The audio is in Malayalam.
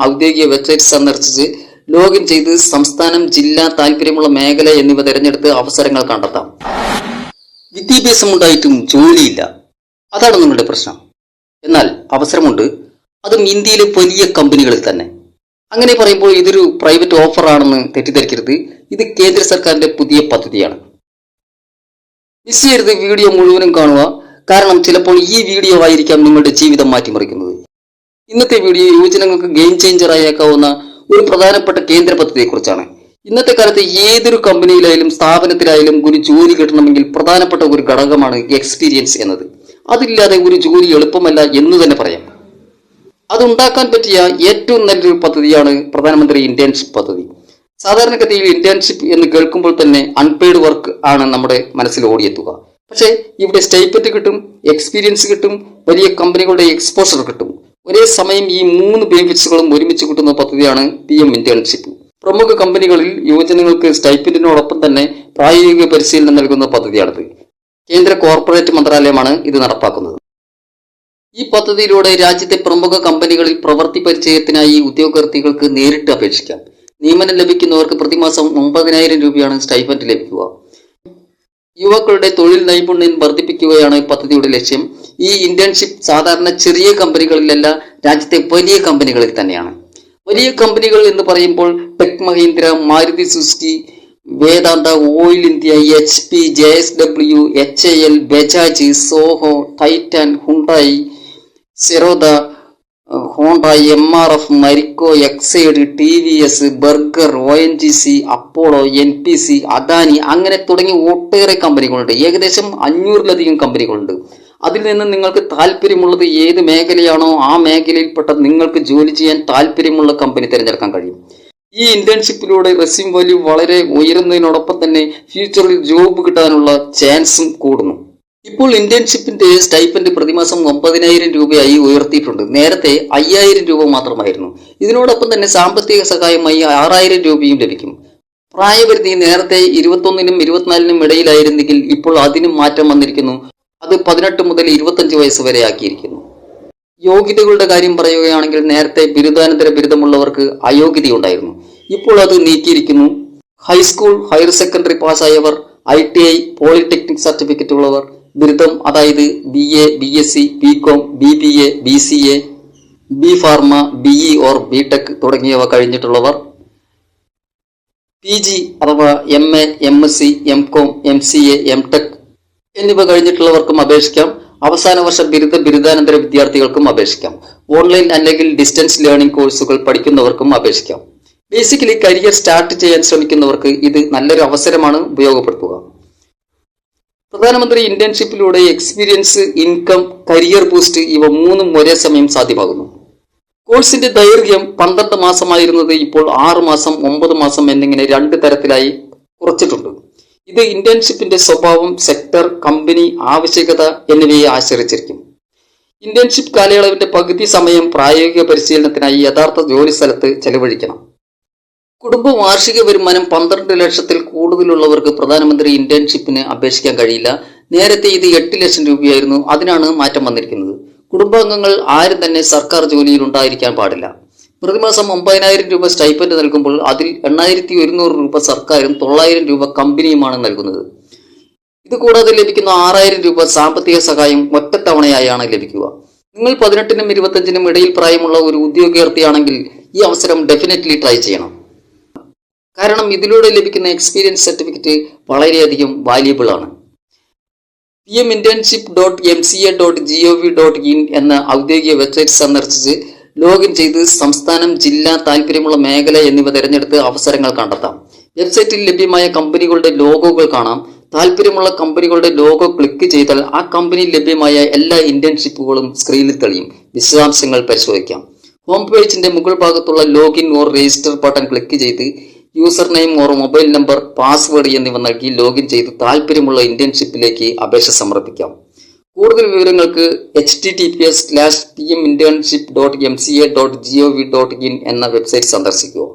ഔദ്യോഗിക വെബ്സൈറ്റ് സന്ദർശിച്ച് ലോഗിൻ ചെയ്ത് സംസ്ഥാനം, ജില്ല, താല്പര്യമുള്ള മേഖല എന്നിവ തിരഞ്ഞെടുത്ത് അവസരങ്ങൾ കണ്ടെത്താം. വിദ്യാഭ്യാസം ഉണ്ടായിട്ടും ജോലിയില്ല, അതാണ് നിങ്ങളുടെ പ്രശ്നം. എന്നാൽ അവസരമുണ്ട്, അതും ഇന്ത്യയിലെ വലിയ കമ്പനികളിൽ തന്നെ. അങ്ങനെ പറയുമ്പോൾ ഇതൊരു പ്രൈവറ്റ് ഓഫർ ആണെന്ന് തെറ്റിദ്ധരിക്കരുത്. ഇത് കേന്ദ്ര സർക്കാരിന്റെ പുതിയ പദ്ധതിയാണ്. മിസ് ചെയ്യരുത്, വീഡിയോ മുഴുവനും കാണുക. കാരണം ചിലപ്പോൾ ഈ വീഡിയോ ആയിരിക്കാം നിങ്ങളുടെ ജീവിതം മാറ്റിമറിക്കുന്നത്. ഇന്നത്തെ വീഡിയോ യുവജനങ്ങൾക്ക് ഗെയിം ചേഞ്ചർ ആയേക്കാവുന്ന ഒരു പ്രധാനപ്പെട്ട കേന്ദ്ര പദ്ധതിയെക്കുറിച്ചാണ്. ഇന്നത്തെ കാലത്ത് ഏതൊരു കമ്പനിയിലായാലും സ്ഥാപനത്തിലായാലും ഒരു ജോലി കിട്ടണമെങ്കിൽ പ്രധാനപ്പെട്ട ഒരു ഘടകമാണ് എക്സ്പീരിയൻസ് എന്നത്. അതില്ലാതെ ഒരു ജോലി എളുപ്പമല്ല എന്ന് തന്നെ പറയാം. അതുണ്ടാക്കാൻ പറ്റിയ ഏറ്റവും നല്ലൊരു പദ്ധതിയാണ് പ്രധാനമന്ത്രി ഇന്റേൺഷിപ്പ് പദ്ധതി. സാധാരണഗതിയിൽ ഇന്റേൺഷിപ്പ് എന്ന് കേൾക്കുമ്പോൾ തന്നെ അൺപെയ്ഡ് വർക്ക് ആണ് നമ്മുടെ മനസ്സിൽ ഓടിയെത്തുക. പക്ഷേ ഇവിടെ സ്റ്റൈപ്പൻഡ് കിട്ടും, എക്സ്പീരിയൻസ് കിട്ടും, വലിയ കമ്പനികളുടെ എക്സ്പോഷർ കിട്ടും. ഒരേ സമയം ഈ 3 ബെനിഫിറ്റ്സുകളും ഒരുമിച്ച് കിട്ടുന്ന പദ്ധതിയാണ് PM ഇന്റേൺഷിപ്പ്. പ്രമുഖ കമ്പനികളിൽ യുവജനങ്ങൾക്ക് സ്റ്റൈപ്പൻഡിനോടൊപ്പം തന്നെ പ്രായോഗിക പരിശീലനം നൽകുന്ന പദ്ധതിയാണിത്. കേന്ദ്ര കോർപ്പറേറ്റ് മന്ത്രാലയമാണ് ഇത് നടപ്പാക്കുന്നത്. ഈ പദ്ധതിയിലൂടെ രാജ്യത്തെ പ്രമുഖ കമ്പനികളിൽ പ്രവൃത്തി പരിചയത്തിനായി ഉദ്യോഗാർത്ഥികൾക്ക് നേരിട്ട് അപേക്ഷിക്കാം. നിയമനം ലഭിക്കുന്നവർക്ക് പ്രതിമാസം 9,000 രൂപയാണ് സ്റ്റൈപ്പൻഡ് ലഭിക്കുക. യുവാക്കളുടെ തൊഴിൽ നൈപുണ്യം വർദ്ധിപ്പിക്കുകയാണ് പദ്ധതിയുടെ ലക്ഷ്യം. ഈ ഇന്റേൺഷിപ്പ് സാധാരണ ചെറിയ കമ്പനികളിലല്ല, രാജ്യത്തെ വലിയ കമ്പനികളിൽ തന്നെയാണ്. വലിയ കമ്പനികൾ എന്ന് പറയുമ്പോൾ tech Mahindra, Maruti Suzuki, Vedanta, oil India, HP, JSW, HAL, Bajaj, Zoho, Titan, Hyundai, Zerodha, Honda, MRF, Marico, Exide, TVS, Berger, ONGC, Apollo, NPC, Adani, അങ്ങനെ തുടങ്ങി ഒട്ടേറെ കമ്പനികളുണ്ട്. ഏകദേശം 500-ലധികം കമ്പനികളുണ്ട്. അതിൽ നിന്ന് നിങ്ങൾക്ക് താല്പര്യമുള്ളത് ഏത് മേഖലയാണോ ആ മേഖലയിൽപ്പെട്ട നിങ്ങൾക്ക് ജോലി ചെയ്യാൻ താല്പര്യമുള്ള കമ്പനി തിരഞ്ഞെടുക്കാൻ കഴിയും. ഈ ഇന്റേൺഷിപ്പിലൂടെ റെസ്യൂം വാല്യൂ വളരെ ഉയരുന്നതിനോടൊപ്പം തന്നെ ഫ്യൂച്ചറിൽ ജോബ് കിട്ടാനുള്ള ചാൻസും കൂടുന്നു. ഇപ്പോൾ ഇന്റേൺഷിപ്പിന്റെ സ്റ്റൈപ്പൻഡ് പ്രതിമാസം 9,000 രൂപയായി ഉയർത്തിയിട്ടുണ്ട്. നേരത്തെ 5,000 രൂപ മാത്രമായിരുന്നു. ഇതിനോടൊപ്പം തന്നെ സാമ്പത്തിക സഹായമായി 6,000 രൂപയും ലഭിക്കും. പ്രായപരിധി നേരത്തെ 21-നും 24-നും ഇടയിലായിരുന്നെങ്കിൽ ഇപ്പോൾ അതിനും മാറ്റം വന്നിരിക്കുന്നു. അത് 18 മുതൽ 25 വയസ്സ് വരെ ആക്കിയിരിക്കുന്നു. യോഗ്യതകളുടെ കാര്യം പറയുകയാണെങ്കിൽ നേരത്തെ ബിരുദാനന്തര ബിരുദമുള്ളവർക്ക് അയോഗ്യതയുണ്ടായിരുന്നു. ഇപ്പോൾ അത് നീക്കിയിരിക്കുന്നു. ഹൈസ്കൂൾ, ഹയർ സെക്കൻഡറി പാസ്സായവർ, ITI, പോളിടെക്നിക് സർട്ടിഫിക്കറ്റ് ഉള്ളവർ, ബിരുദം അതായത് BA, BSc, BCom, BBA, BCA, B.Pharma, BE or BTech തുടങ്ങിയവ കഴിഞ്ഞിട്ടുള്ളവർ, PG അഥവാ MA, MSc, MCom, MCA, MTech എന്നിവ കഴിഞ്ഞിട്ടുള്ളവർക്കും അപേക്ഷിക്കാം. അവസാന വർഷ ബിരുദാനന്തര വിദ്യാർത്ഥികൾക്കും അപേക്ഷിക്കാം. ഓൺലൈൻ അല്ലെങ്കിൽ ഡിസ്റ്റൻസ് ലേണിംഗ് കോഴ്സുകൾ പഠിക്കുന്നവർക്കും അപേക്ഷിക്കാം. ബേസിക്കലി കരിയർ സ്റ്റാർട്ട് ചെയ്യാൻ ശ്രമിക്കുന്നവർക്ക് ഇത് നല്ലൊരു അവസരമാണ്, ഉപയോഗപ്പെടുത്തുക. പ്രധാനമന്ത്രി ഇന്റേൺഷിപ്പിലൂടെ എക്സ്പീരിയൻസ്, ഇൻകം, കരിയർ ബൂസ്റ്റ് ഇവ 3ഉം ഒരേ സമയം സാധ്യമാകുന്നു. കോഴ്സിന്റെ ദൈർഘ്യം 12 മാസമായിരുന്നത് ഇപ്പോൾ 6 മാസം, 9 മാസം എന്നിങ്ങനെ 2 തരത്തിലായി കുറച്ചിട്ടുണ്ട്. ഇത് ഇന്റേൺഷിപ്പിന്റെ സ്വഭാവം, സെക്ടർ, കമ്പനി, ആവശ്യകത എന്നിവയെ ആശ്രയിച്ചിരിക്കും. ഇന്റേൺഷിപ്പ് കാലയളവിന്റെ പകുതി സമയം പ്രായോഗിക പരിശീലനത്തിനായി യഥാർത്ഥ ജോലി സ്ഥലത്ത് ചെലവഴിക്കണം. കുടുംബ വാർഷിക വരുമാനം 12 ലക്ഷത്തിൽ കൂടുതലുള്ളവർക്ക് പ്രധാനമന്ത്രി ഇന്റേൺഷിപ്പിന് അപേക്ഷിക്കാൻ കഴിയില്ല. നേരത്തെ ഇത് 8 ലക്ഷം രൂപയായിരുന്നു. അതിനാണ് മാറ്റം വന്നിരിക്കുന്നത്. കുടുംബാംഗങ്ങൾ ആരും തന്നെ സർക്കാർ ജോലിയിൽ ഉണ്ടായിരിക്കാൻ പാടില്ല. പ്രതിമാസം 9,000 രൂപ സ്റ്റൈപ്പൻഡ് നൽകുമ്പോൾ അതിൽ 8,100 രൂപ സർക്കാരും 900 രൂപ കമ്പനിയുമാണ് നൽകുന്നത്. ഇത് കൂടാതെ ലഭിക്കുന്ന 6,000 രൂപ സാമ്പത്തിക സഹായം ഒറ്റത്തവണയായാണ് ലഭിക്കുക. നിങ്ങൾ 18-നും 25-നും ഇടയിൽ പ്രായമുള്ള ഒരു ഉദ്യോഗാർത്ഥിയാണെങ്കിൽ ഈ അവസരം ഡെഫിനറ്റ്ലി ട്രൈ ചെയ്യണം. കാരണം ഇതിലൂടെ ലഭിക്കുന്ന എക്സ്പീരിയൻസ് സർട്ടിഫിക്കറ്റ് വളരെയധികം വാല്യുബിൾ ആണ്. pminternship.mca.gov.in എന്ന ഔദ്യോഗിക വെബ്സൈറ്റ് സന്ദർശിച്ച് ലോഗിൻ ചെയ്ത് സംസ്ഥാനം, ജില്ല, താല്പര്യമുള്ള മേഖല എന്നിവ തിരഞ്ഞെടുത്ത് അവസരങ്ങൾ കണ്ടെത്താം. വെബ്സൈറ്റിൽ ലഭ്യമായ കമ്പനികളുടെ ലോഗോകൾ കാണാം. താല്പര്യമുള്ള കമ്പനികളുടെ ലോഗോ ക്ലിക്ക് ചെയ്താൽ ആ കമ്പനിയിൽ ലഭ്യമായ എല്ലാ ഇന്റേൺഷിപ്പുകളും സ്ക്രീനിൽ തെളിയും. വിശദാംശങ്ങൾ പരിശോധിക്കാം. ഹോം പേജിന്റെ മുകൾ ഭാഗത്തുള്ള login or register button click ചെയ്ത് user name or mobile number, password എന്നിവ നൽകി ലോഗിൻ ചെയ്ത് താല്പര്യമുള്ള ഇന്റേൺഷിപ്പിലേക്ക് അപേക്ഷ സമർപ്പിക്കാം. കൂടുതൽ വിവരങ്ങൾക്ക് https:/pminternship.mca.gov.in എന്ന വെബ്സൈറ്റ് സന്ദർശിക്കുക.